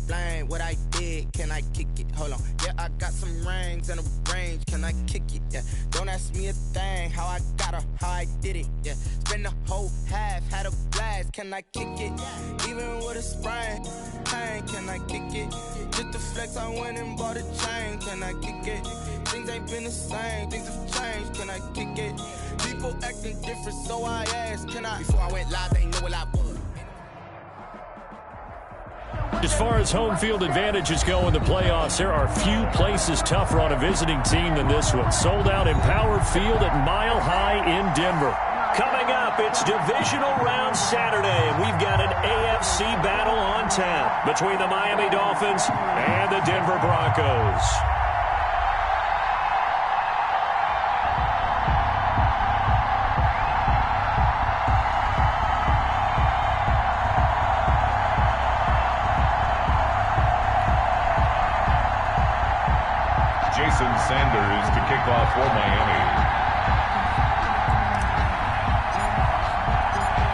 explain what I did. Can I kick it? Hold on. Yeah, I got some rings and a range. Can I kick it? Yeah. Don't ask me a thing. How I got her, how I did it. Yeah. Spend the whole half, had a blast. Can I kick it? Even with a sprain. Pain, can I kick it? Just to flex, I went and bought a chain. Can I kick it? Things ain't been the same. Things have changed. Can I kick it? People acting different, so I asked. Can I? Before I went live, they knew what I was. As far as home field advantages go in the playoffs, there are few places tougher on a visiting team than this one. Sold out Empower Field at Mile High in Denver. Coming up, it's divisional round Saturday. We've got an AFC battle on tap between the Miami Dolphins and the Denver Broncos. Sanders to kick off for Miami.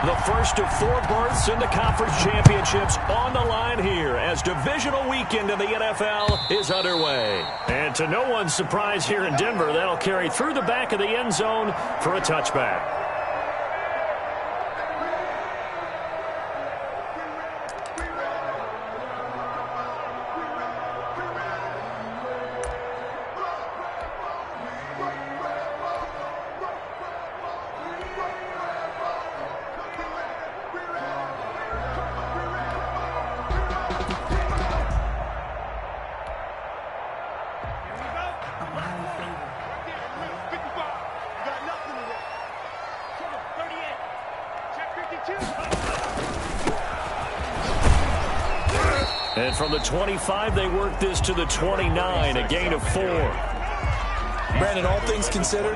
The first of 4 berths in the conference championships on the line here as divisional weekend in the NFL is underway. And to no one's surprise here in Denver, that'll carry through the back of the end zone for a touchback. And from the 25, they work this to the 29, a gain of 4. Brandon, all things considered,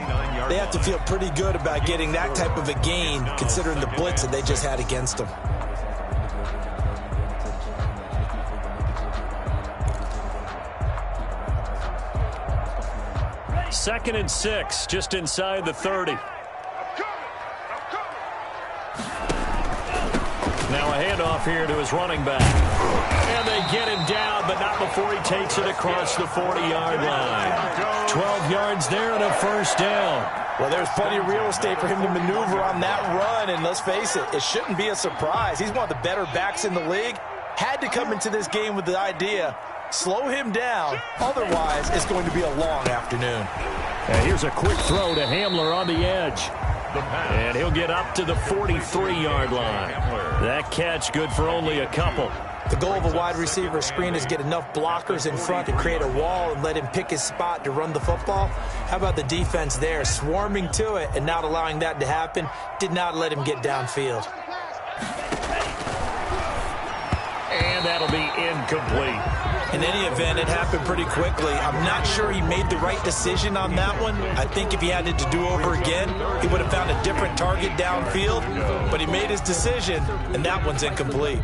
they have to feel pretty good about getting that type of a gain, considering the blitz that they just had against them. Second and 6, just inside the 30. Now a handoff here to his running back. And they get him down, but not before he takes it across the 40-yard line. 12 yards there and a first down. Well, there's plenty of real estate for him to maneuver on that run, and let's face it, it shouldn't be a surprise. He's one of the better backs in the league. Had to come into this game with the idea, slow him down, otherwise it's going to be a long afternoon. And here's a quick throw to Hamler on the edge. And he'll get up to the 43-yard line. That catch good for only a couple. The goal of a wide receiver screen is get enough blockers in front to create a wall and let him pick his spot to run the football. How about the defense there, swarming to it and not allowing that to happen? Did not let him get downfield. And that'll be incomplete. In any event, it happened pretty quickly. I'm not sure he made the right decision on that one. I think if he had it to do over again, he would have found a different target downfield. But he made his decision, and that one's incomplete.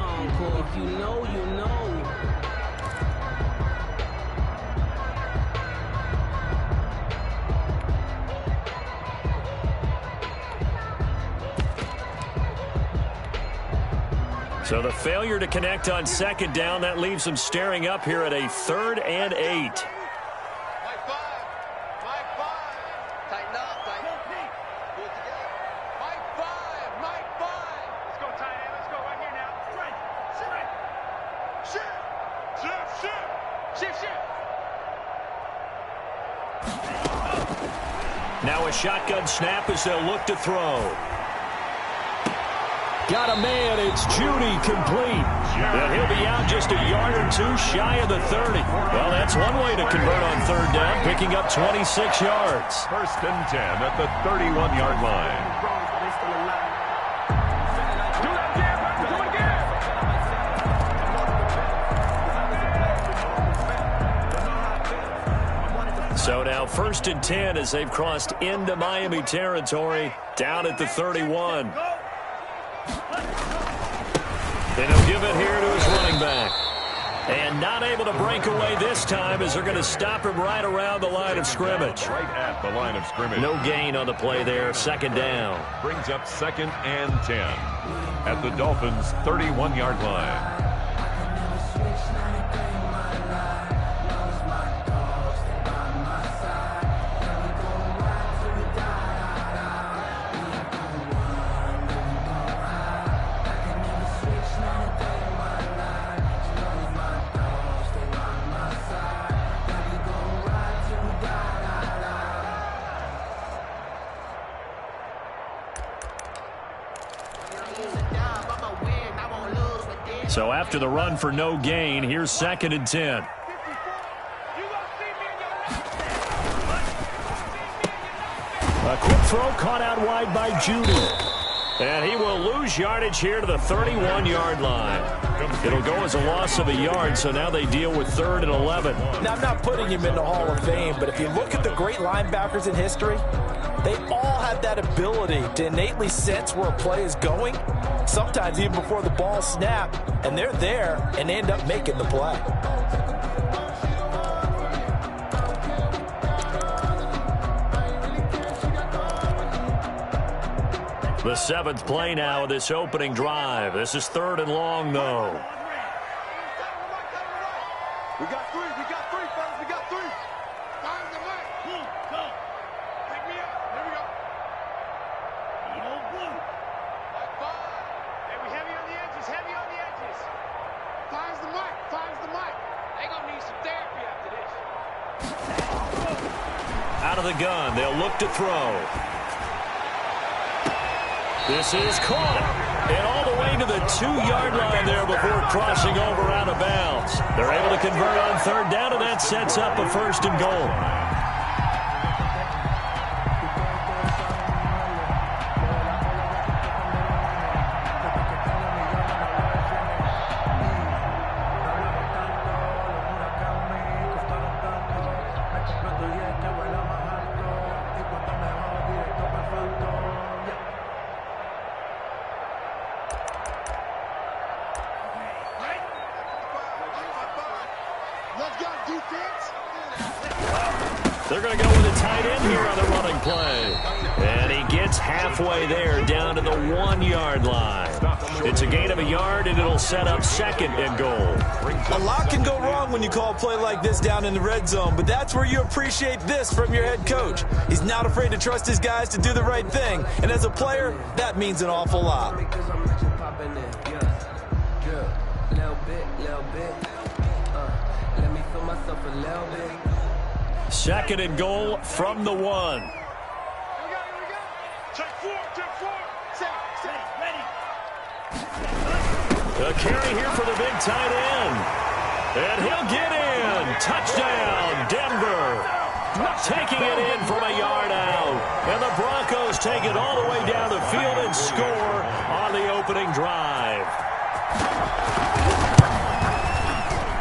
So the failure to connect on second down, that leaves them staring up here at a 3rd and 8. Tighten up, tighten up. Pull it together. Mike 5. Let's go, tight end. Let's go right here now. Straight. Shift. Now a shotgun snap as they'll look to throw. Got a man, it's Judy, complete. And he'll be out just a yard or 2 shy of the 30. Well, that's one way to convert on 3rd down, picking up 26 yards. 1st and 10 at the 31-yard line. So now 1st and 10 as they've crossed into Miami territory, down at the 31. And he'll give it here to his running back. And not able to break away this time as they're going to stop him right around the line of scrimmage. Right at the line of scrimmage. No gain on the play there, 2nd down. Brings up 2nd and 10 at the Dolphins' 31-yard line. So after the run for no gain, here's 2nd and 10. A quick throw caught out wide by Judy. And he will lose yardage here to the 31-yard line. It'll go as a loss of a yard, so now they deal with 3rd and 11. Now, I'm not putting him in the Hall of Fame, but if you look at the great linebackers in history, they all have that ability to innately sense where a play is going, sometimes even before the ball snapped, and they're there and they end up making the play. The 7th play now of this opening drive. This is 3rd and long, though. We got 3, fellas, we got 3. Find the mic. Go. Pick me up. Here we go. Yo, blue. Like 5. Hey, we heavy on the edges, Finds the mic. They gonna need some therapy after this. Out of the gun, they'll look to throw. This is caught, and all the way to the 2-yard line there before crossing over out of bounds. They're able to convert on 3rd down, and that sets up a 1st and goal. They're going to go with a tight end here on the running play. And he gets halfway there down to the 1-yard line. It's a gain of a yard, and it'll set up 2nd and goal. A lot can go wrong when you call a play like this down in the red zone, but that's where you appreciate this from your head coach. He's not afraid to trust his guys to do the right thing, and as a player, that means an awful lot. Let me feel myself a little bit. 2nd and goal from the 1. Here we go. Check 4. Set. Ready. A carry here for the big tight end. And he'll get in. Touchdown, Denver. Taking it in from a yard out. And the Broncos take it all the way down the field and score on the opening drive.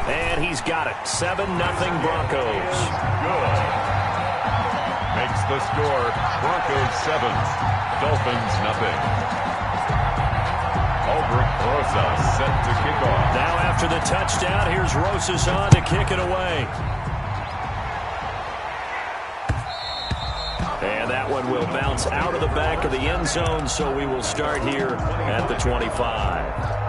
And he's got it. 7-0 Broncos. Good. Makes the score Broncos 7, Dolphins nothing. Aldrich Rosas set to kick off. Now after the touchdown, here's Rosas on to kick it away. And that one will bounce out of the back of the end zone, so we will start here at the 25.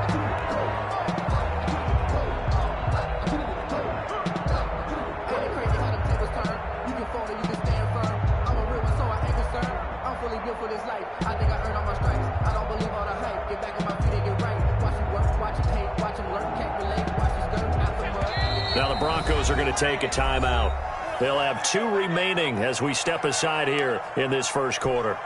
For this life, I think I earned all my stripes. I don't believe all the hype. Get back on my feet and get right. Watch him work, watch him hate, watch him learn, can't relate. Watch his dirt after mud. Now the Broncos are going to take a timeout. They'll have 2 remaining as we step aside here in this first quarter.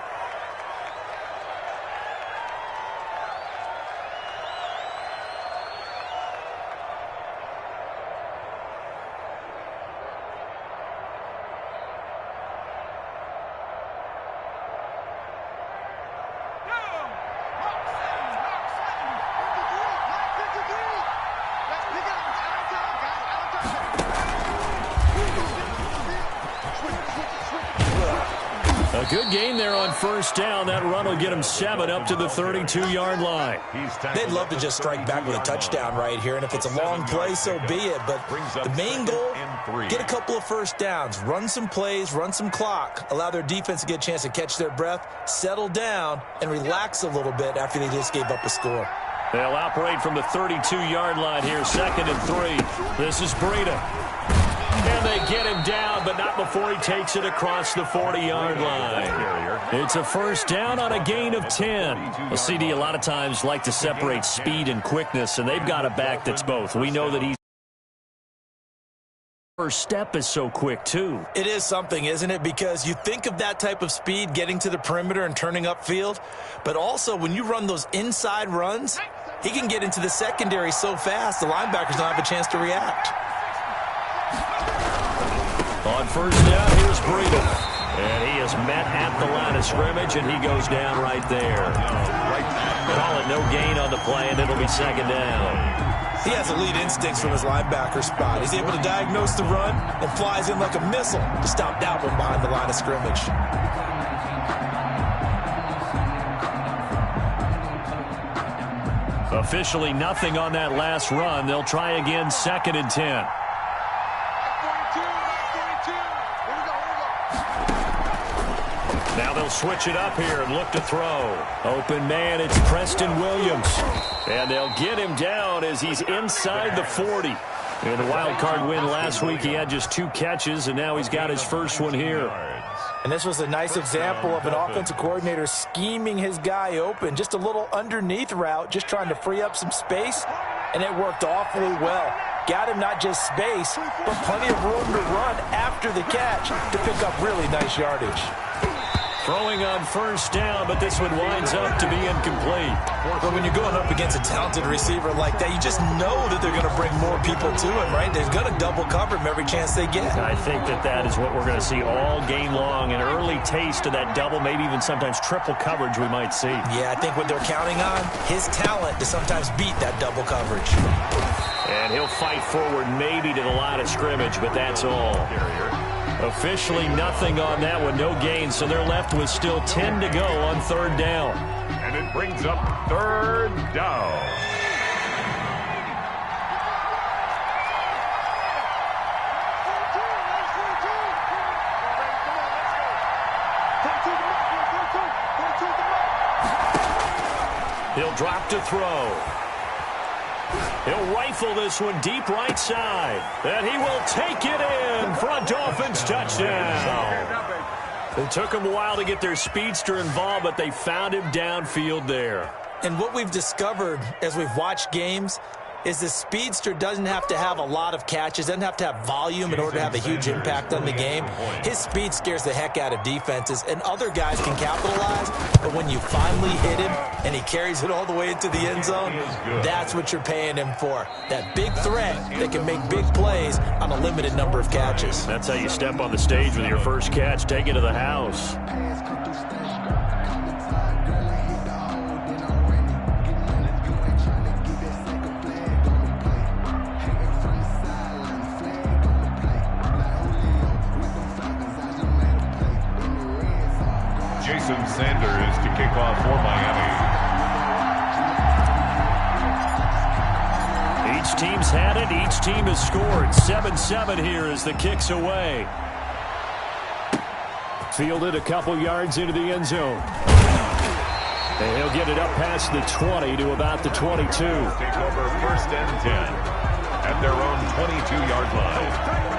A good game there on 1st down. That run will get him 7 up to the 32-yard line. They'd love to just strike back with a touchdown right here, and if it's a long play, so be it. But the main goal, get a couple of 1st downs, run some plays, run some clock, allow their defense to get a chance to catch their breath, settle down, and relax a little bit after they just gave up a score. They'll operate from the 32-yard line here, 2nd and 3. This is Breida. And they get him down, but not before he takes it across the 40-yard line. It's a 1st down on a gain of 10. Well, CD, a lot of times like to separate speed and quickness, and they've got a back that's both. We know that he's first step is so quick, too. It is something, isn't it? Because you think of that type of speed getting to the perimeter and turning upfield, but also when you run those inside runs, He can get into the secondary so fast, the linebackers don't have a chance to react. On first down, here's Breeden. And he is met at the line of scrimmage, and he goes down right there. Call it no gain on the play, and it'll be second down. He has elite instincts from his linebacker spot. He's able to diagnose the run and flies in like a missile to stop that one behind the line of scrimmage. Officially nothing on that last run. They'll try again, second and 10. Now they'll switch it up here and look to throw. Open man, it's Preston Williams. And they'll get him down as he's inside the 40. In the wild card win last week, he had just 2 catches, and now he's got his first one here. And this was a nice example of an offensive coordinator scheming his guy open. Just a little underneath route, just trying to free up some space, and it worked awfully well. Got him not just space, but plenty of room to run after the catch to pick up really nice yardage. Throwing on first down, but this one winds up to be incomplete. But when you're going up against a talented receiver like that, you just know that they're going to bring more people to him, right? They're going to double cover him every chance they get. I think that is what we're going to see all game long, an early taste of that double, maybe even sometimes triple coverage we might see. Yeah, I think what they're counting on, his talent to sometimes beat that double coverage. And he'll fight forward maybe to the line of scrimmage, but that's all. Officially nothing on that one, no gain, so they're left with still 10 to go on third down. And it brings up third down. He'll drop to throw. He'll rifle this one deep right side. And he will take it in for a Dolphins touchdown. It took them a while to get their speedster involved, but they found him downfield there. And what we've discovered as we've watched games is the speedster doesn't have to have a lot of catches, doesn't have to have volume in order to have a huge impact on the game. His speed scares the heck out of defenses, and other guys can capitalize, but when you finally hit him and he carries it all the way into the end zone, that's what you're paying him for. That big threat that can make big plays on a limited number of catches. That's how you step on the stage with your first catch, take it to the house. Sanders to kick off for Miami. Each team's had it. Each team has scored. 7-7 here as the kick's away. Fielded a couple yards into the end zone. And he'll get it up past the 20 to about the 22. Take over first and 10 at their own 22-yard line.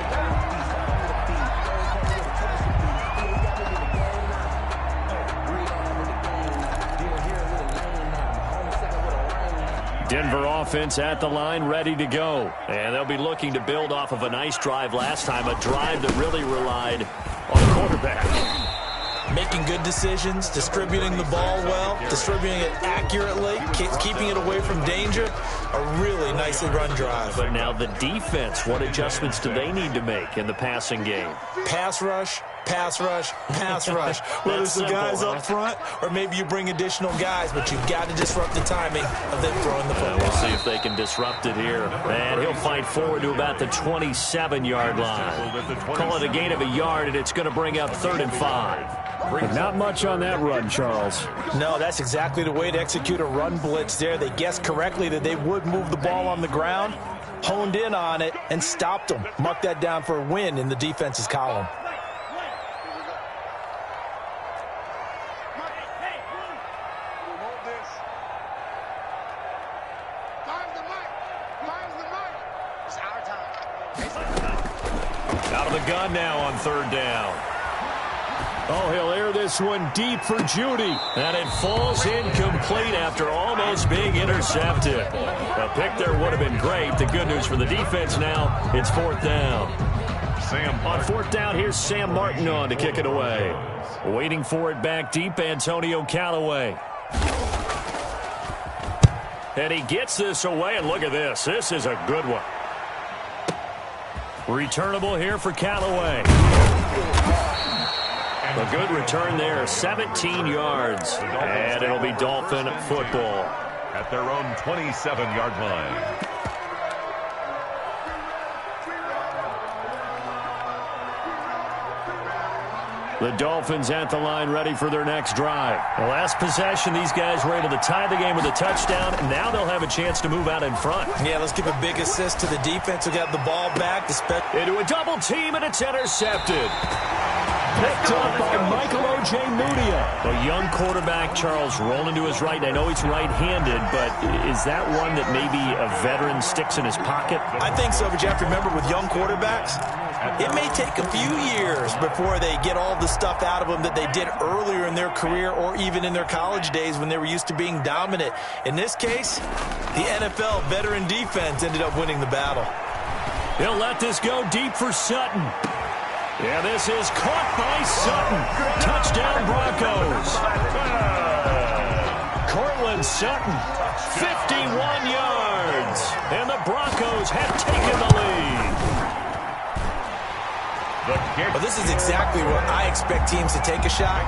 Denver offense at the line, ready to go. And they'll be looking to build off of a nice drive last time, a drive that really relied on the quarterback. Making good decisions, distributing the ball well, distributing it accurately, keeping it away from danger. A really nicely run drive. But now the defense, what adjustments do they need to make in the passing game? Pass rush, pass rush, pass rush. Whether it's the guys up front or maybe you bring additional guys, but you've got to disrupt the timing of them throwing the football. We'll see if they can disrupt it here. And he'll fight forward to about the 27-yard line. Call it a gain of a yard, and it's going to bring up 3rd and 5. Not much on that run, Charles. No, that's exactly the way to execute a run blitz there. They guessed correctly that they would move the ball on the ground, honed in on it, and stopped them. Mark that down for a win in the defense's column. Out of the gun now on 3rd down. Oh, he'll air this one deep for Judy. And it falls incomplete after almost being intercepted. A pick there would have been great. The good news for the defense now, it's 4th down. On 4th down, here's Sam Martin on to kick it away. Waiting for it back deep, Antonio Callaway. And he gets this away, and look at this. This is a good one. Returnable here for Callaway. A good return there, 17 yards. And it'll be Dolphin football. At their own 27-yard line. The Dolphins at the line ready for their next drive. The last possession, these guys were able to tie the game with a touchdown. Now they'll have a chance to move out in front. Yeah, let's give a big assist to the defense who got the ball back. Into a double team, and it's intercepted. Picked up by Michael Ojemudia. A young quarterback, Charles, rolling to his right. And I know he's right-handed, but is that one that maybe a veteran sticks in his pocket? I think so, but you have to remember with young quarterbacks, it may take a few years before they get all the stuff out of them that they did earlier in their career or even in their college days when they were used to being dominant. In this case, the NFL veteran defense ended up winning the battle. He'll let this go deep for Sutton. Yeah, this is caught by Sutton. Touchdown, Broncos. Cortland Sutton, 51 yards. And the Broncos have taken the lead. Well, this is exactly where I expect teams to take a shot.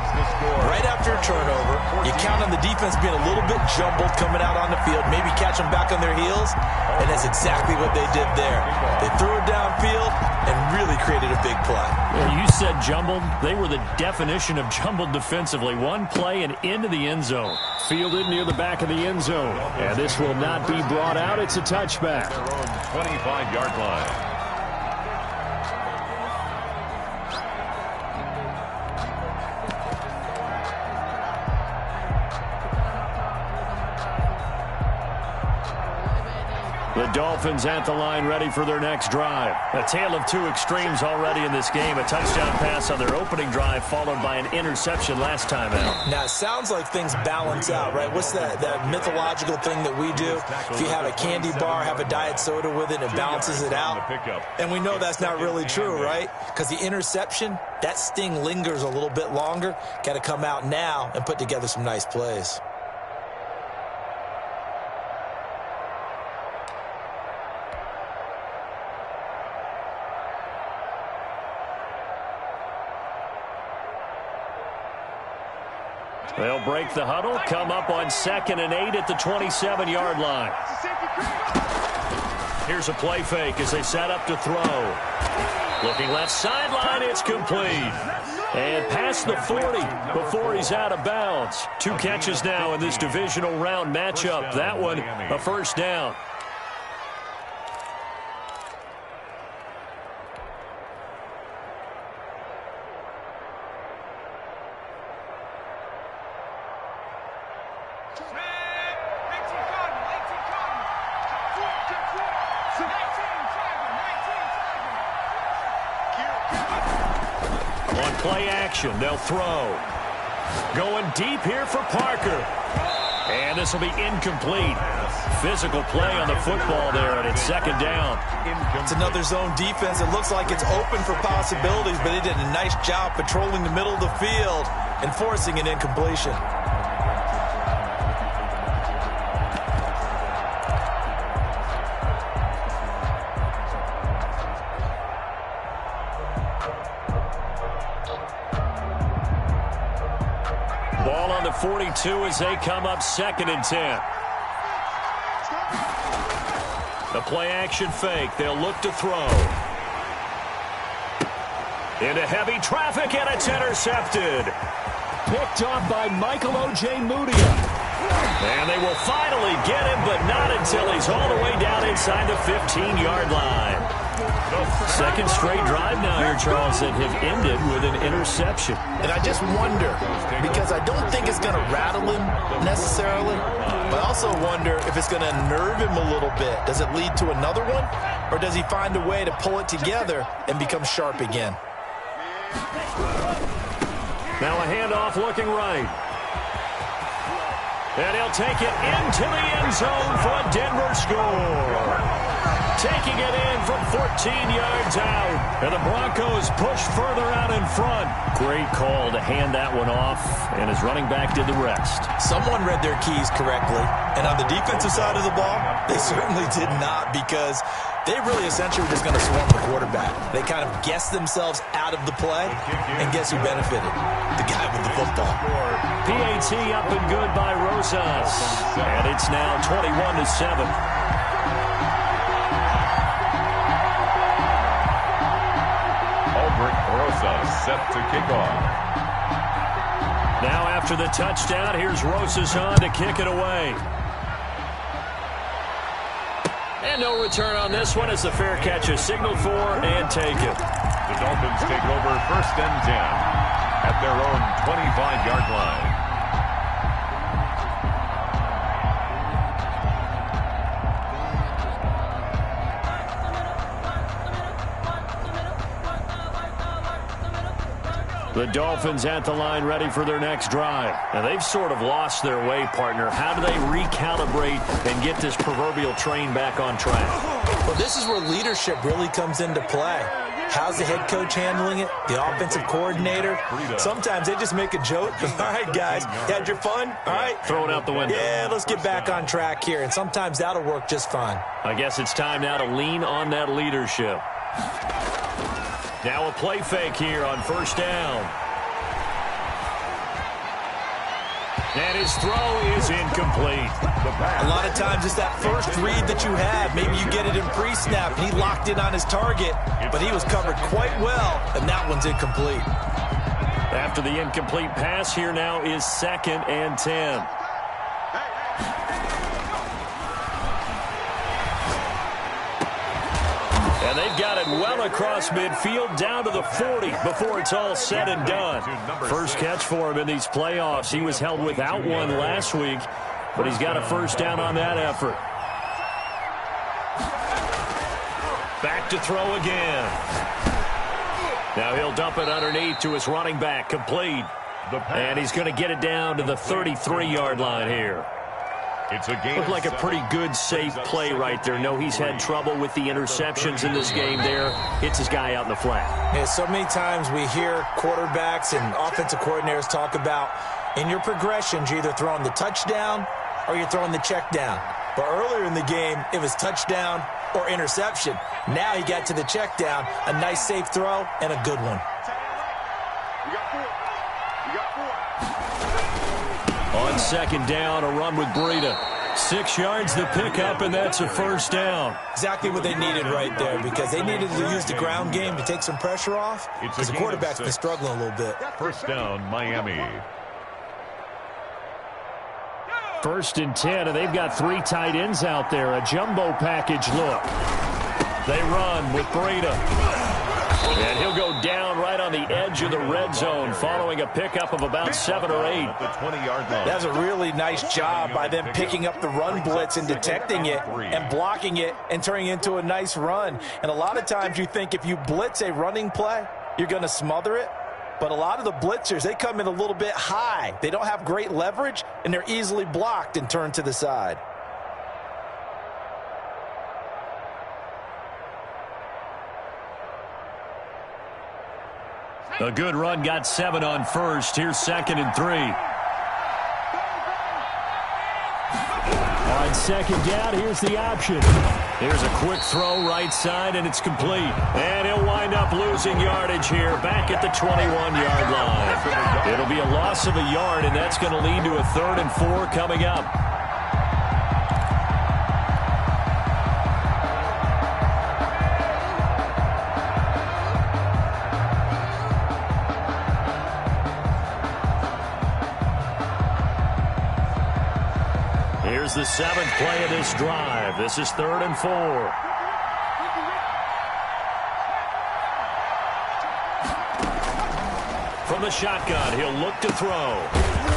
Right after a turnover, you count on the defense being a little bit jumbled coming out on the field, maybe catch them back on their heels, and that's exactly what they did there. They threw it downfield and really created a big play. Well, you said jumbled. They were the definition of jumbled defensively. One play and into the end zone. Fielded near the back of the end zone. And this will not be brought out. It's a touchback. Their own 25-yard line. The Dolphins at the line ready for their next drive. A tale of two extremes already in this game. A touchdown pass on their opening drive followed by an interception last time out. Now, it sounds like things balance out, right? What's that mythological thing that we do? If you have a candy bar, have a diet soda with it, it balances it out. And we know that's not really true, right? Because the interception, that sting lingers a little bit longer. Got to come out now and put together some nice plays. They'll break the huddle, come up on 2nd and 8 at the 27-yard line. Here's a play fake as they set up to throw. Looking left sideline, it's complete. And past the 40 before he's out of bounds. 2 catches now in this divisional round matchup. That one, a first down. Play action, they'll throw. Going deep here for Parker. And this will be incomplete. Physical play on the football there, and it's 2nd down. It's another zone defense. It looks like it's open for possibilities, but they did a nice job patrolling the middle of the field and forcing an incompletion. Ball on the 42 as they come up 2nd and 10. The play action fake. They'll look to throw. Into heavy traffic, and it's intercepted. Picked off by Michael Ojemudia. And they will finally get him, but not until he's all the way down inside the 15-yard line. 2nd straight drive now here, Charles, that have ended with an interception. And I just wonder, because I don't think it's going to rattle him necessarily, but I also wonder if it's going to nerve him a little bit. Does it lead to another one, or does he find a way to pull it together and become sharp again? Now a handoff looking right. And he'll take it into the end zone for a Denver score. taking it in from 14 yards out. And the Broncos push further out in front. Great call to hand that one off, and his running back did the rest. Someone read their keys correctly, and on the defensive side of the ball, they certainly did not, because they really essentially were just going to swarm the quarterback. They kind of guessed themselves out of the play, and guess who benefited? The guy with the football. PAT up and good by Rosas, and it's now 21-7. Rosas set to kick off. Now after the touchdown, here's Rosas on to kick it away. And no return on this one as the fair catch is signaled for and taken. The Dolphins take over 1st and 10 at their own 25-yard line. The Dolphins at the line ready for their next drive. Now, they've sort of lost their way, partner. How do they recalibrate and get this proverbial train back on track? Well, this is where leadership really comes into play. How's the head coach handling it? The offensive coordinator? Sometimes they just make a joke. All right, guys, you had your fun? All right. Throw it out the window. Yeah, let's get back on track here. And sometimes that'll work just fine. I guess it's time now to lean on that leadership. Now a play fake here on 1st down. And his throw is incomplete. A lot of times it's that first read that you have. Maybe you get it in pre-snap. He locked in on his target, but he was covered quite well, and that one's incomplete. After the incomplete pass, here now is 2nd and 10. And they've got it well across midfield down to the 40 before it's all said and done. First catch for him in these playoffs. He was held without one last week, but he's got a 1st down on that effort. Back to throw again. Now he'll dump it underneath to his running back, complete. And he's going to get it down to the 33-yard line here. Looked like a pretty good, safe play right there. No, he's had trouble with the interceptions in this game there. Hits his guy out in the flat. Yeah, so many times we hear quarterbacks and offensive coordinators talk about in your progressions, you're either throwing the touchdown or you're throwing the check down. But earlier in the game, it was touchdown or interception. Now he got to the check down, a nice safe throw, and a good one. On 2nd down, a run with Breida. 6 yards the pickup, and that's a 1st down. Exactly what they needed right there, because they needed to use the ground game to take some pressure off, because the quarterback's been struggling a little bit. 1st down, Miami. 1st and 10, and they've got 3 tight ends out there. A jumbo package look. They run with Breida. And he'll go down right on the edge of the red zone following a pickup of about 7 or 8. That's a really nice job by them picking up the run blitz and detecting it and blocking it and turning it into a nice run. And a lot of times you think if you blitz a running play, you're going to smother it. But a lot of the blitzers, they come in a little bit high. They don't have great leverage, and they're easily blocked and turned to the side. A good run, got 7 on 1st. Here's 2nd and 3. On 2nd down, here's the option. Here's a quick throw right side, and it's complete. And he'll wind up losing yardage here back at the 21-yard line. It'll be a loss of a yard, and that's going to lead to a 3rd and 4 coming up. Here's the 7th play of this drive. This is 3rd and 4. From the shotgun, he'll look to throw.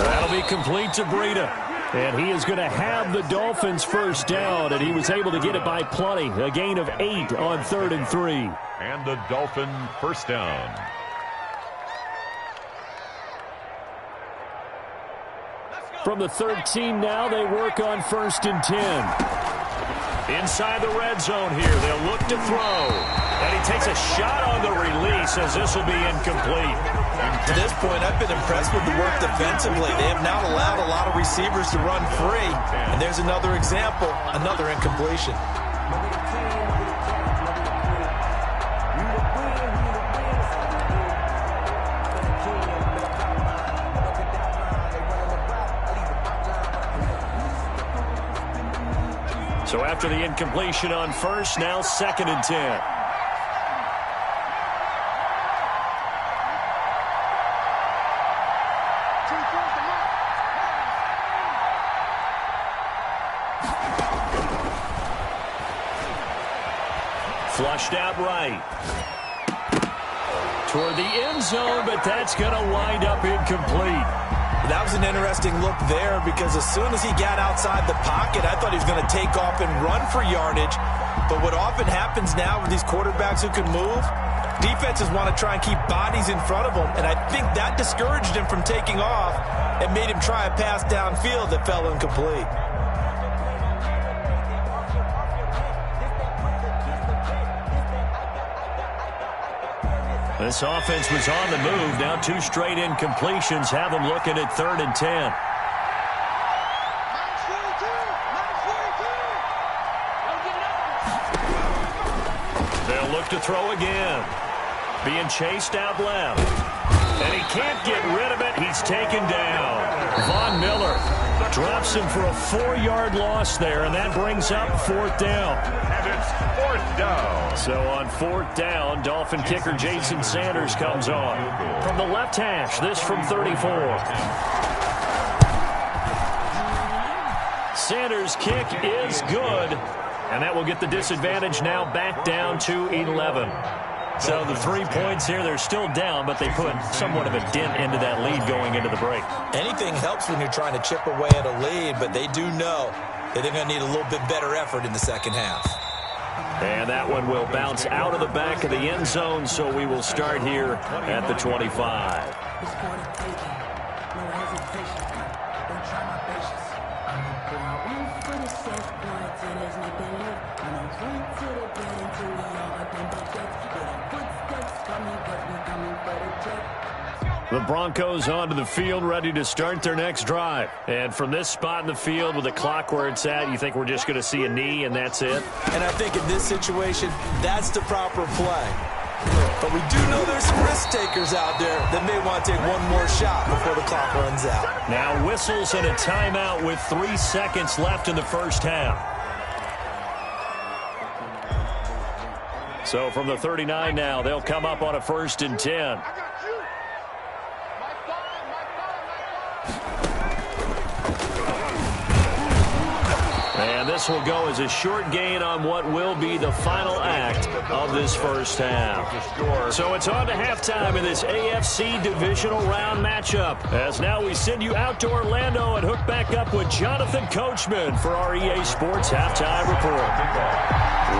That'll be complete to Breida. And he is going to have the Dolphins' 1st down, and he was able to get it by plenty. A gain of 8 on 3rd and 3. And the Dolphin 1st down. From the 13 now, they work on 1st and 10. Inside the red zone here, they'll look to throw. And he takes a shot on the release as this will be incomplete. To this point, I've been impressed with the work defensively. They have not allowed a lot of receivers to run free. And there's another example, another incompletion. So after the incompletion on first, now 2nd and 10. Flushed out right. Toward the end zone, but that's going to wind up incomplete. That was an interesting look there because as soon as he got outside the pocket, I thought he was going to take off and run for yardage. But what often happens now with these quarterbacks who can move, defenses want to try and keep bodies in front of them. And I think that discouraged him from taking off and made him try a pass downfield that fell incomplete. This offense was on the move. Now 2 straight incompletions have them looking at 3rd and 10. They'll look to throw again. Being chased out left. And he can't get rid of it. He's taken down. Von Miller drops him for a 4-yard loss there, and that brings up 4th down. And it's 4th down. So on 4th down, Dolphin kicker Jason Sanders comes on. From the left hash, this from 34. Sanders' kick is good, and that will get the disadvantage now back down to 11. So the 3 points here, they're still down, but they put somewhat of a dent into that lead going into the break. Anything helps when you're trying to chip away at a lead, but they do know that they're going to need a little bit better effort in the second half. And that one will bounce out of the back of the end zone, so we will start here at the 25. The Broncos onto the field, ready to start their next drive. And from this spot in the field with the clock where it's at, you think we're just going to see a knee and that's it? And I think in this situation, that's the proper play. But we do know there's some risk takers out there that may want to take one more shot before the clock runs out. Now whistles and a timeout with 3 seconds left in the first half. So from the 39 now, they'll come up on a 1st and 10. And this will go as a short gain on what will be the final act of this first half. So it's on to halftime in this AFC divisional round matchup. As now we send you out to Orlando and hook back up with Jonathan Coachman for our EA Sports Halftime Report.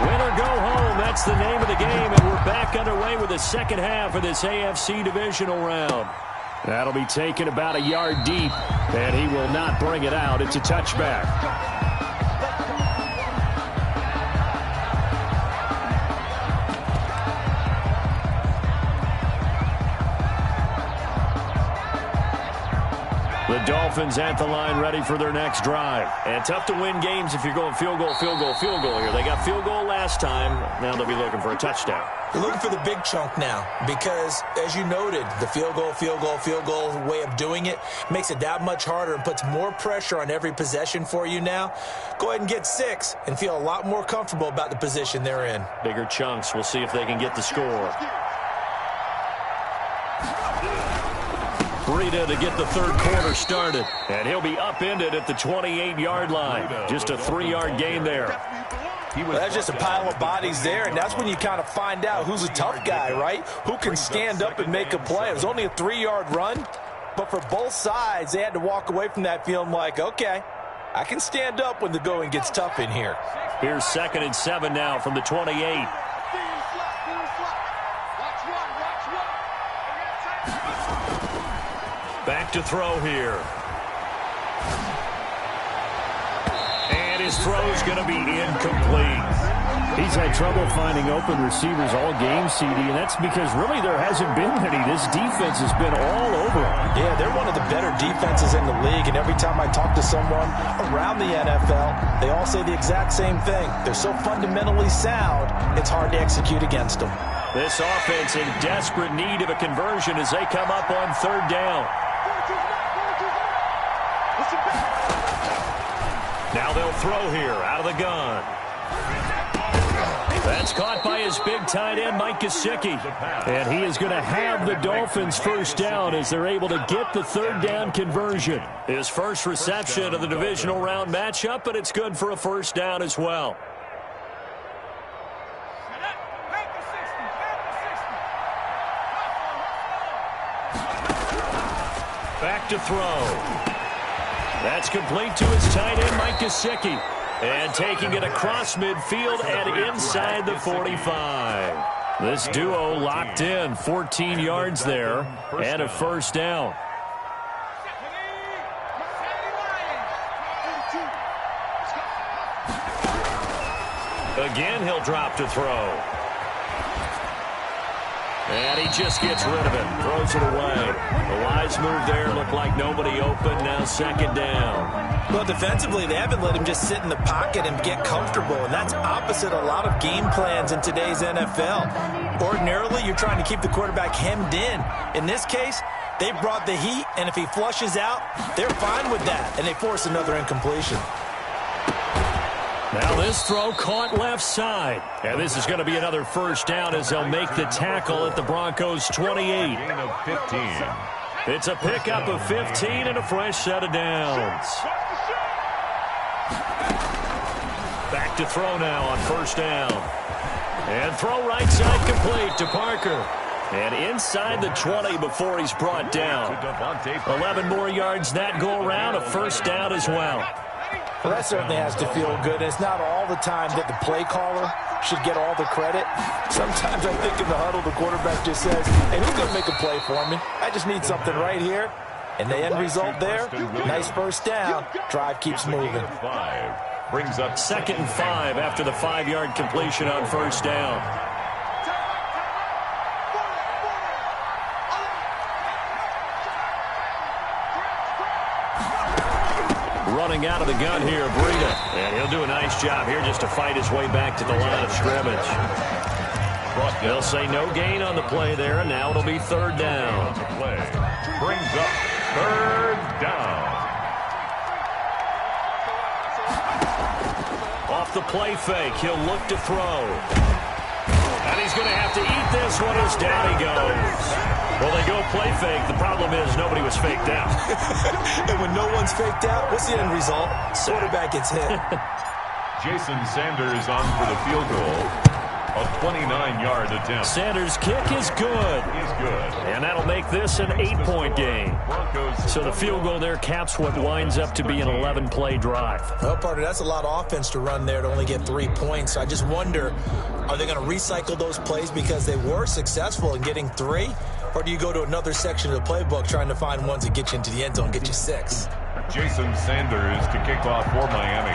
Win or go home, that's the name of the game, and we're back underway with the second half of this AFC divisional round. That'll be taken about a yard deep, and he will not bring it out. It's a touchback. The Dolphins at the line ready for their next drive. And tough to win games if you're going field goal here. They got field goal last time. Now they'll be looking for a touchdown. They're looking for the big chunk now because, as you noted, the field goal way of doing it makes it that much harder and puts more pressure on every possession for you now. Go ahead and get 6 and feel a lot more comfortable about the position they're in. Bigger chunks. We'll see if they can get the score. Breida to get the third quarter started. And he'll be upended at the 28-yard line. Just a 3-yard gain there. Well, that's just a pile of bodies there, and that's when you kind of find out who's a tough guy, right? Who can stand up and make a play. It was only a 3-yard run, but for both sides, they had to walk away from that feeling like, okay, I can stand up when the going gets tough in here. Here's 2nd and 7 now from the 28. Back to throw here. And his throw is going to be incomplete. He's had trouble finding open receivers all game, CD, and that's because really there hasn't been any. This defense has been all over him. Yeah, they're one of the better defenses in the league, and every time I talk to someone around the NFL, they all say the exact same thing. They're so fundamentally sound, it's hard to execute against them. This offense in desperate need of a conversion as they come up on third down. Now they'll throw here out of the gun. That's caught by his big tight end, Mike Gesicki. And he is going to have the Dolphins first down as they're able to get the third down conversion. His first reception of the divisional round matchup, but it's good for a first down as well. Back to throw. That's complete to his tight end, Mike Gesicki. And taking it across midfield and inside the 45. This duo locked in, 14 yards there, and a first down. Again, he'll drop to throw. And he just gets rid of it, throws it away. The wise move there, looked like nobody open, now second down. Well, defensively, they haven't let him just sit in the pocket and get comfortable, and that's opposite a lot of game plans in today's NFL. Ordinarily, you're trying to keep the quarterback hemmed in. In this case, they brought the heat, and if he flushes out, they're fine with that, and they force another incompletion. Now this throw caught left side. And this is going to be another first down as they'll make the tackle at the Broncos' 28. Gain of 15. It's a pickup of 15 and a fresh set of downs. Back to throw now on first down. And throw right side complete to Parker. And inside the 20 before he's brought down. 11 more yards that go around, a first down as well. Well, that certainly has to feel good. It's not all the time that the play caller should get all the credit. Sometimes I think in the huddle, the quarterback just says, hey, who's going to make a play for me? I just need something right here. And the end result there, nice first down. Drive keeps moving. Brings up 2nd and 5 after the 5-yard completion on first down. Running out of the gun here, Breida. And he'll do a nice job here just to fight his way back to the line of scrimmage. They'll say no gain on the play there, and now it'll be third down. play. Brings up third down. Off the play fake, he'll look to throw. And he's going to have to eat this one as down he goes. Well, they go play fake. The problem is nobody was faked out. And when no one's faked out, what's the end result? Quarterback gets hit. Jason Sanders on for the field goal. A 29-yard attempt. Sanders' kick is good. He's good. And that'll make this an 8-point game. Broncos. So the field goal there caps what winds up to be an 11-play drive. Well, partner, that's a lot of offense to run there to only get 3 points. So I just wonder, are they going to recycle those plays because they were successful in getting 3? Or do you go to another section of the playbook trying to find ones that get you into the end zone, get you 6? Jason Sanders to kick off for Miami.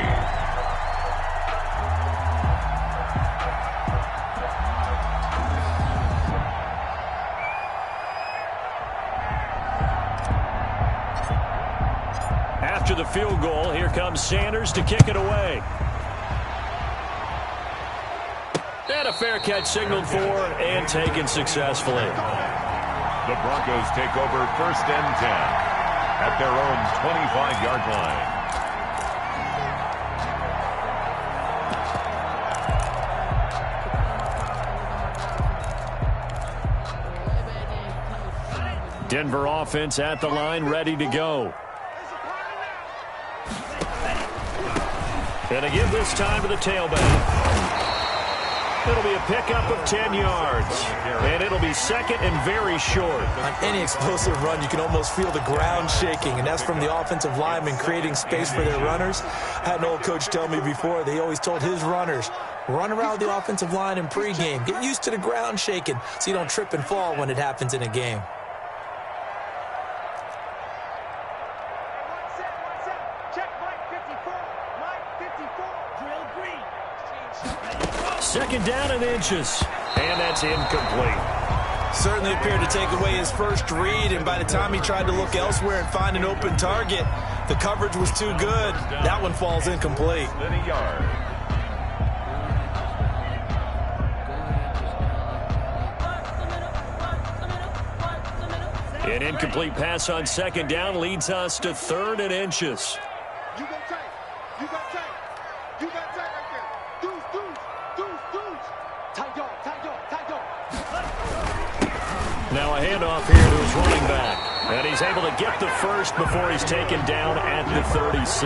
After the field goal, here comes Sanders to kick it away. And a fair catch signaled for and taken successfully. The Broncos take over 1st and 10 at their own 25-yard line. Denver offense at the line, ready to go. And again this time to the tailback. It'll be a pickup of 10 yards. And it'll be 2nd and very short. On any explosive run, you can almost feel the ground shaking, and that's from the offensive linemen creating space for their runners. I had an old coach tell me before, they always told his runners, run around the offensive line in pregame. Get used to the ground shaking so you don't trip and fall when it happens in a game. Check Mike 54. Mike 54. Second down and inches. And that's incomplete. Certainly appeared to take away his first read, and by the time he tried to look elsewhere and find an open target, the coverage was too good. That one falls incomplete. Then a yard. An incomplete pass on second down leads us to 3rd and inches. You got tape. You got tape. You got tape right there. Deuce. Tight dog. Now a handoff here to his running back. And he's able to get the first before he's taken down at the 36.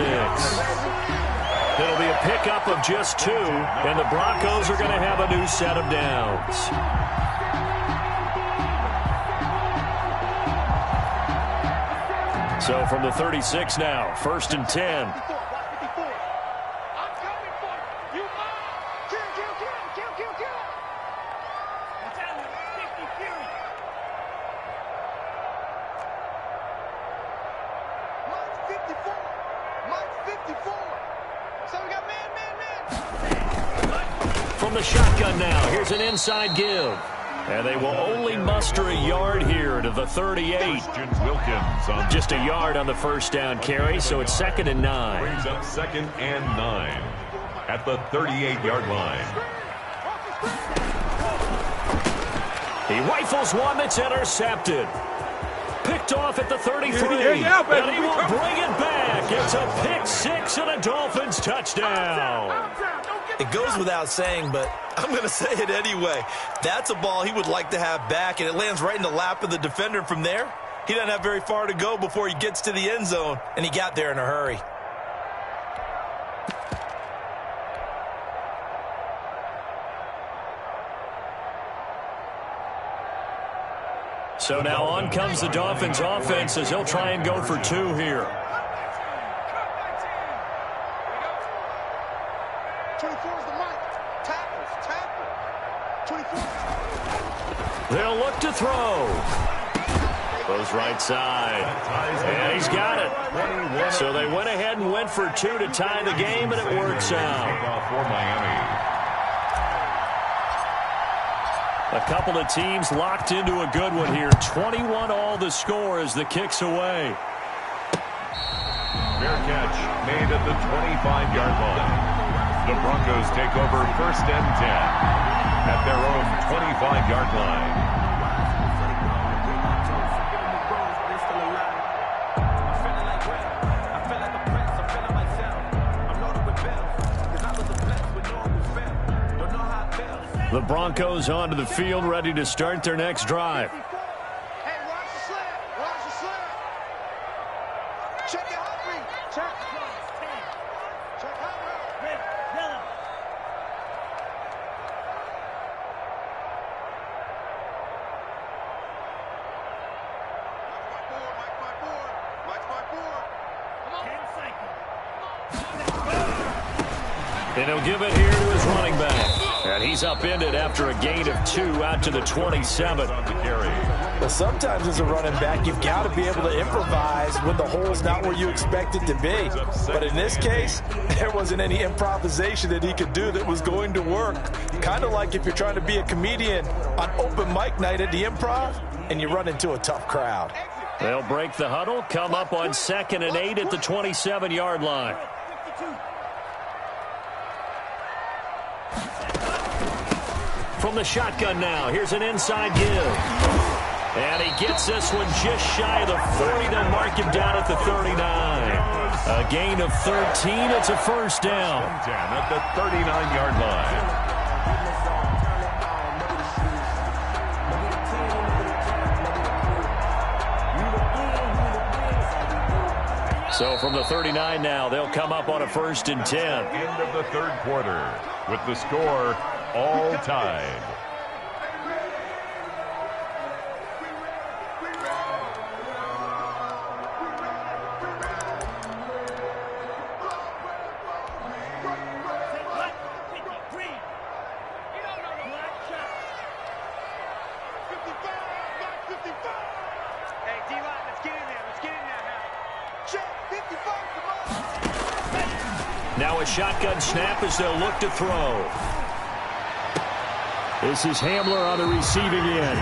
It'll be a pickup of just 2, and the Broncos are going to have a new set of downs. So from the 36 now, 1st and 10. From the shotgun now, here's an inside give. And they will only muster a yard here to the 38. Wilkins on Just a yard on the first down carry, so it's 2nd and 9. brings up 2nd and 9 at the 38-yard line. He rifles one that's intercepted. Picked off at the 33. And he will bring it back. It's a pick 6 and a Dolphins touchdown. It goes without saying, but I'm going to say it anyway. That's a ball he would like to have back, and it lands right in the lap of the defender. From there, he doesn't have very far to go before he gets to the end zone, and he got there in a hurry. So now on comes the Dolphins offense as they'll try and go for 2 here. 24 is the mic. Tackle. 24. They'll look to throw. Goes right side. And he's got it. So they went ahead and went for 2 to tie the game, and it works out. For Miami. A couple of teams locked into a good one here. 21 all the score as the kick's away. Fair catch made at the 25-yard line. The Broncos take over 1st and 10 at their own 25-yard line. The Broncos onto the field, ready to start their next drive. Hey, watch the slap. Check your hot read. Check hot read. Watch my board. And he'll give it here to his running back. And he's upended after a gain of 2 out to the 27. Well, sometimes as a running back, you've got to be able to improvise when the hole's not where you expect it to be. But in this case, there wasn't any improvisation that he could do that was going to work. Kind of like if you're trying to be a comedian on open mic night at the Improv and you run into a tough crowd. They'll break the huddle, come up on 2nd and 8 at the 27-yard line. From the shotgun now, here's an inside give. And he gets this one just shy of the 40. They'll mark him down at the 39. A gain of 13. It's a first down. At the 39-yard line. So from the 39 now, they'll come up on a 1st and 10. End of the 3rd quarter with the score all tied. Now a shotgun snap as they'll look to throw. This is Hamler on the receiving end.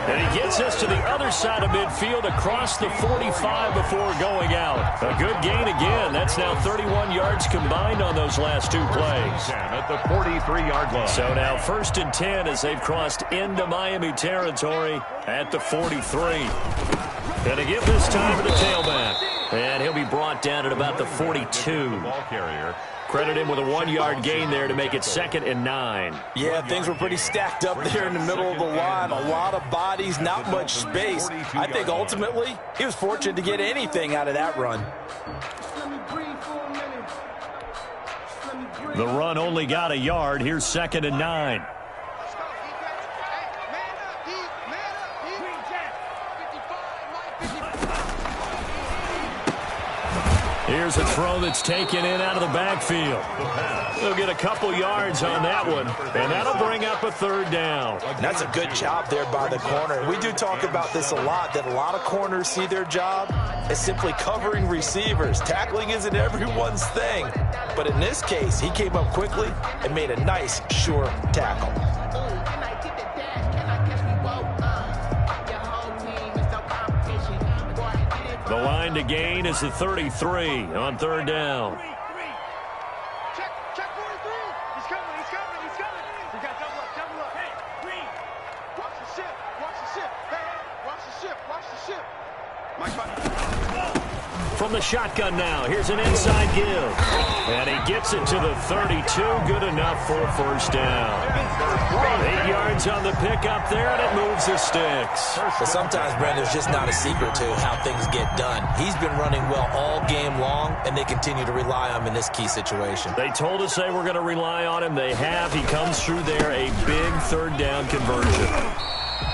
And he gets us to the other side of midfield across the 45 before going out. A good gain again. That's now 31 yards combined on those last two plays. At the 43-yard line. So now 1st and 10 as they've crossed into Miami territory at the 43. Going to give this time to the tailback. And he'll be brought down at about the 42. Ball carrier. Credit him with a 1-yard gain there to make it 2nd and 9. Yeah, things were pretty stacked up there in the middle of the line. A lot of bodies, not much space. I think ultimately he was fortunate to get anything out of that run. The run only got a yard. Here's 2nd and 9. Here's a throw that's taken in out of the backfield. They'll get a couple yards on that one, and that'll bring up a 3rd down. And that's a good job there by the corner. We do talk about this a lot, that a lot of corners see their job as simply covering receivers. Tackling isn't everyone's thing. But in this case, he came up quickly and made a nice, sure tackle. The line to gain is the 33 on 3rd down. Check 43. He's coming. We got double up. Hey, Green. Watch the ship. Hey, watch the ship. Mike, From the shotgun now, here's an inside give. And he gets it to the 32. Good enough for a 1st down. 8 yards on the pickup there, and it moves the sticks. But sometimes, Brent, there's just not a secret to how things get done. He's been running well all game long, and they continue to rely on him in this key situation. They told us they were going to rely on him. They have. He comes through there, a big 3rd down conversion.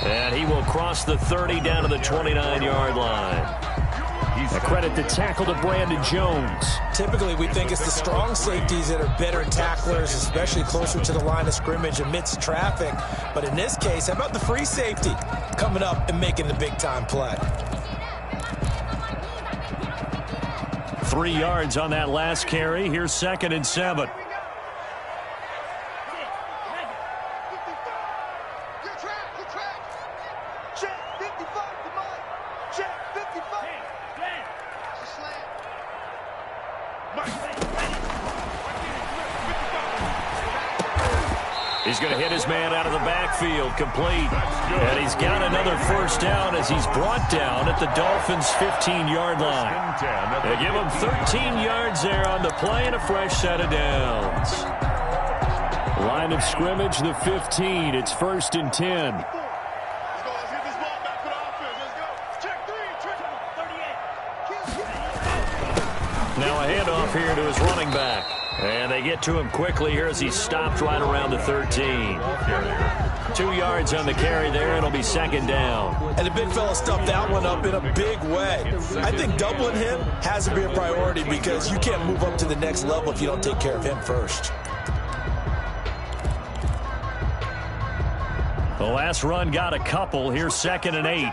And he will cross the 30 down to the 29-yard line. A credit to tackle to Brandon Jones. Typically, we think it's the strong safeties that are better tacklers, especially closer to the line of scrimmage amidst traffic. But in this case, how about the free safety coming up and making the big-time play? 3 yards on that last carry. Here's 2nd and 7. He's going to hit his man out of the backfield, complete. And he's got another 1st down as he's brought down at the Dolphins' 15-yard line. They give him 13 yards there on the play and a fresh set of downs. Line of scrimmage, the 15. It's 1st and 10. Let's get this ball back for the offense. Let's go. Check 3. Now a handoff here to his running back. And they get to him quickly here as he's stopped right around the 13. 2 yards on the carry there. It'll be 2nd down. And the big fella stuffed that one up in a big way. I think doubling him has to be a priority because you can't move up to the next level if you don't take care of him first. The last run got a couple. Here's 2nd and 8.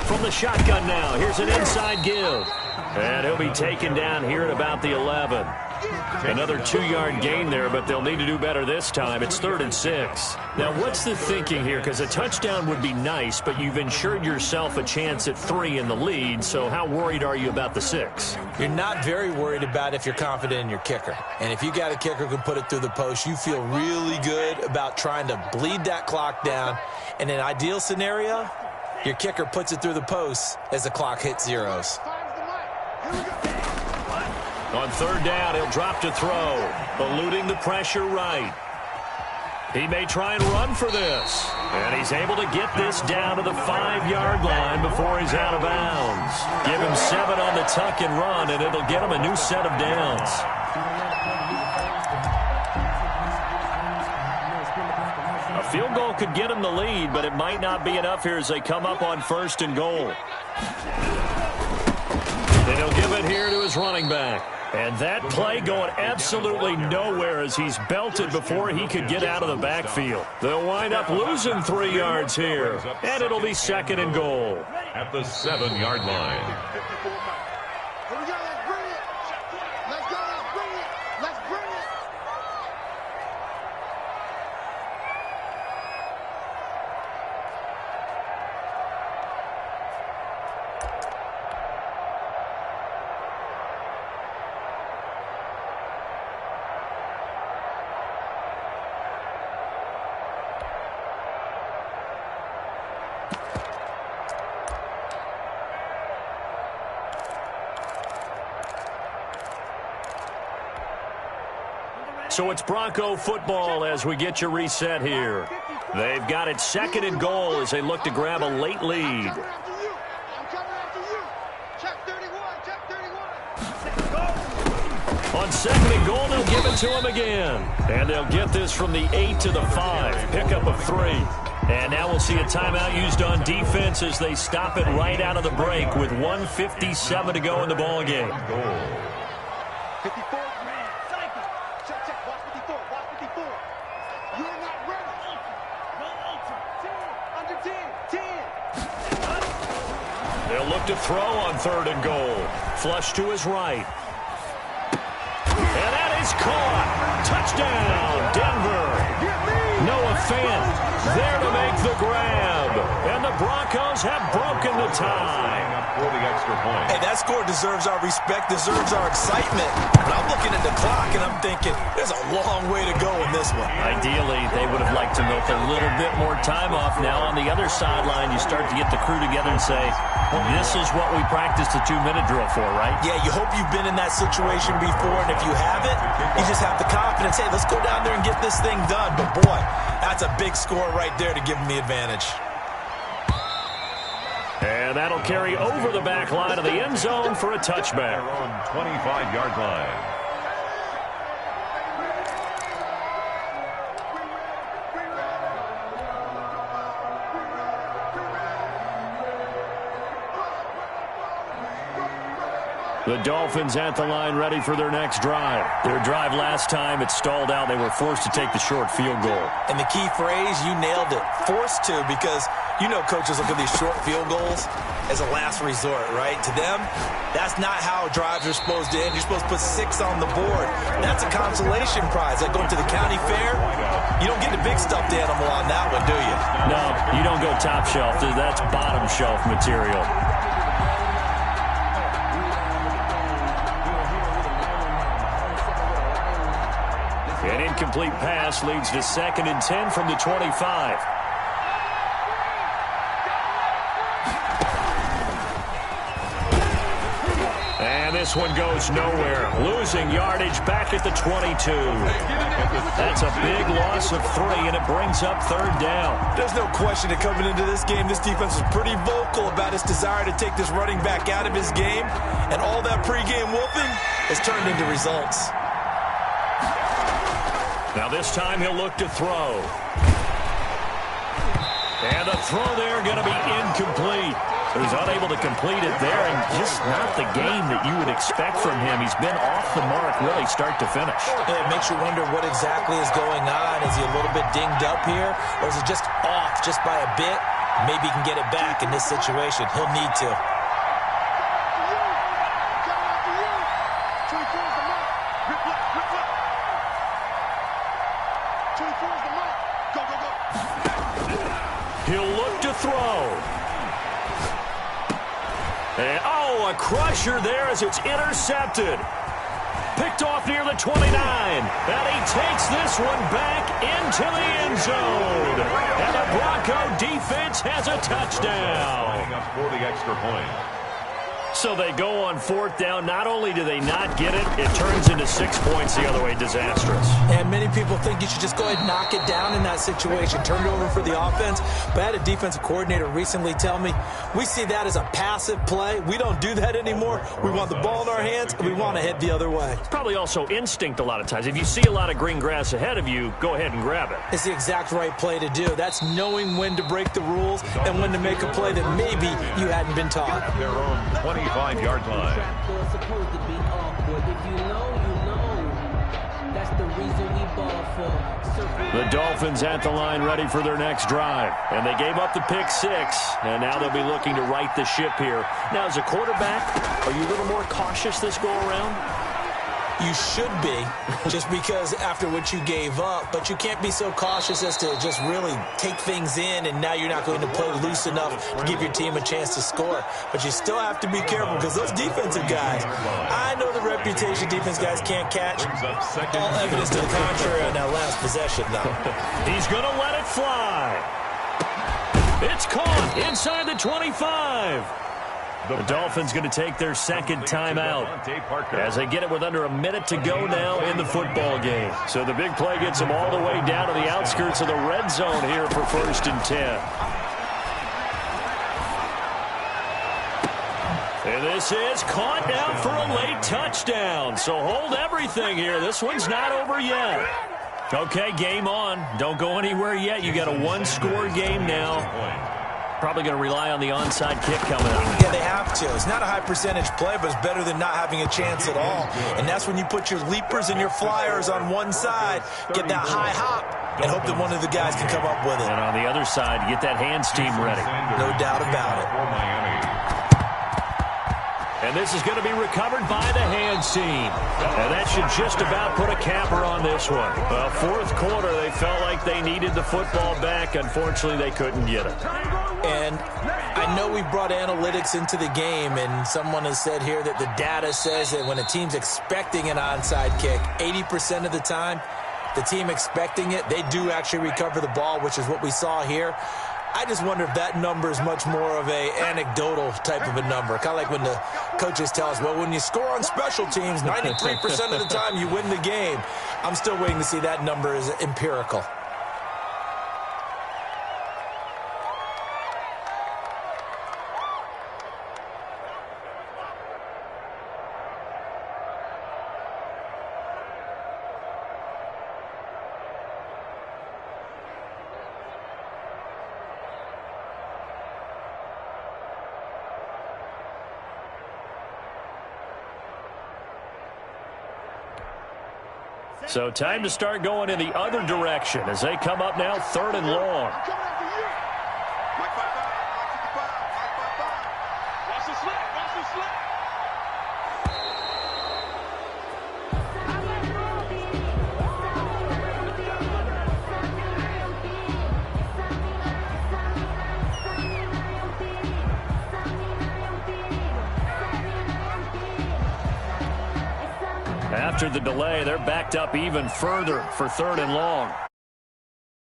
From the shotgun now, here's an inside give. And he'll be taken down here at about the 11. Another 2-yard gain there, but they'll need to do better this time. It's 3rd and 6. Now, what's the thinking here? Because a touchdown would be nice, but you've ensured yourself a chance at 3 in the lead, so how worried are you about the 6? You're not very worried about if you're confident in your kicker. And if you got a kicker who can put it through the post, you feel really good about trying to bleed that clock down. In an ideal scenario, your kicker puts it through the post as the clock hits zeros. On 3rd down, he'll drop to throw, eluding the pressure right. He may try and run for this. And he's able to get this down to the 5-yard line before he's out of bounds. Give him 7 on the tuck and run, and it'll get him a new set of downs. A field goal could get him the lead, but it might not be enough here as they come up on 1st and goal. And he'll give it here to his running back. And that play going absolutely nowhere as he's belted before he could get out of the backfield. They'll wind up losing 3 yards here. And it'll be 2nd and goal. At the 7-yard line. Here we go, let's bring it. Let's go, let's bring it. So it's Bronco football as we get you reset here. They've got it 2nd and goal as they look to grab a late lead. On 2nd and goal, they'll give it to him again. And they'll get this from the 8 to the 5. Pickup of 3. And now we'll see a timeout used on defense as they stop it right out of the break with 1:57 to go in the ball game. 54. Check, check. Watch 54. Watch 54. You're not ready. Under 10. 10. They'll look to throw on 3rd and goal. Flush to his right. And that is caught. Touchdown, Denver. Noah Fant there to make the grab. And the Broncos have broken the tie. For the extra point. Hey, that score deserves our respect, deserves our excitement. But I'm looking at the clock, and I'm thinking, there's a long way to go in this one. Ideally, they would have liked to milk a little bit more time off. Now, on the other sideline, you start to get the crew together and say, well, this is what we practiced a 2-minute drill for, right? Yeah, you hope you've been in that situation before, and if you haven't, you just have the confidence, hey, let's go down there and get this thing done. But, boy, that's a big score right there to give them the advantage. And that'll carry over the back line of the end zone for a touchback. Their own 25-yard line. The Dolphins at the line ready for their next drive. Their drive last time, it stalled out. They were forced to take the short field goal. And the key phrase, you nailed it, forced to, because you know coaches look at these short field goals as a last resort, right? To them, that's not how drives are supposed to end. You're supposed to put 6 on the board. That's a consolation prize. Like going to the county fair, you don't get the big stuffed animal on that one, do you? No, you don't go top shelf. That's bottom shelf material. An incomplete pass leads to 2nd and 10 from the 25. And this one goes nowhere. Losing yardage back at the 22. That's a big loss of 3, and it brings up 3rd down. There's no question that coming into this game, this defense was pretty vocal about its desire to take this running back out of his game, and all that pregame whooping has turned into results. Now this time he'll look to throw. And the throw there going to be incomplete. He's unable to complete it there, and just not the game that you would expect from him. He's been off the mark really start to finish. It makes you wonder what exactly is going on. Is he a little bit dinged up here, or is it just off just by a bit? Maybe he can get it back in this situation. He'll need to. He'll look to throw. And, oh, a crusher there as it's intercepted. Picked off near the 29. And he takes this one back into the end zone. And the Bronco defense has a touchdown. Up for the extra point. So they go on 4th down. Not only do they not get it, it turns into 6 points the other way. Disastrous. And many people think you should just go ahead and knock it down in that situation. Turn it over for the offense. But I had a defensive coordinator recently tell me, we see that as a passive play. We don't do that anymore. We want the ball in our hands, and we want to head the other way. It's probably also instinct a lot of times. If you see a lot of green grass ahead of you, go ahead and grab it. It's the exact right play to do. That's knowing when to break the rules and when to make a play that maybe you hadn't been taught. Their own 25-yard line. Supposed to be awkward. If you know, you know. That's the reason we ball for. The Dolphins at the line ready for their next drive. And they gave up the pick 6. And now they'll be looking to right the ship here. Now, as a quarterback, are you a little more cautious this go around? You should be, just because after what you gave up. But you can't be so cautious as to just really take things in, and now you're not going to play loose enough to give your team a chance to score. But you still have to be careful, because those defensive guys, I know the reputation defense guys can't catch. All evidence to the contrary on that last possession, though. He's going to let it fly. It's caught inside the 25. The Dolphins going to take their second timeout as they get it with under a minute to go now in the football game. So the big play gets them all the way down to the outskirts of the red zone here for 1st and 10. And this is caught down for a late touchdown. So hold everything here. This one's not over yet. Okay, game on. Don't go anywhere yet. You got a one-score game now. Probably going to rely on the onside kick coming up. Yeah, they have to. It's not a high percentage play, but it's better than not having a chance at all. And that's when you put your leapers and your flyers on one side, get that high hop, and hope that one of the guys can come up with it. And on the other side, get that hands team ready. No doubt about it. And this is going to be recovered by the hands team. And that should just about put a capper on this one. Well, 4th quarter, they felt like they needed the football back. Unfortunately, they couldn't get it. And I know we brought analytics into the game, and someone has said here that the data says that when a team's expecting an onside kick, 80% of the time, the team expecting it, they do actually recover the ball, which is what we saw here. I just wonder if that number is much more of a anecdotal type of a number. Kind of like when the coaches tell us, well, when you score on special teams, 93% of the time you win the game. I'm still waiting to see that number is empirical. So time to start going in the other direction as they come up now 3rd and long. After the delay, they're backed up even further for 3rd and long.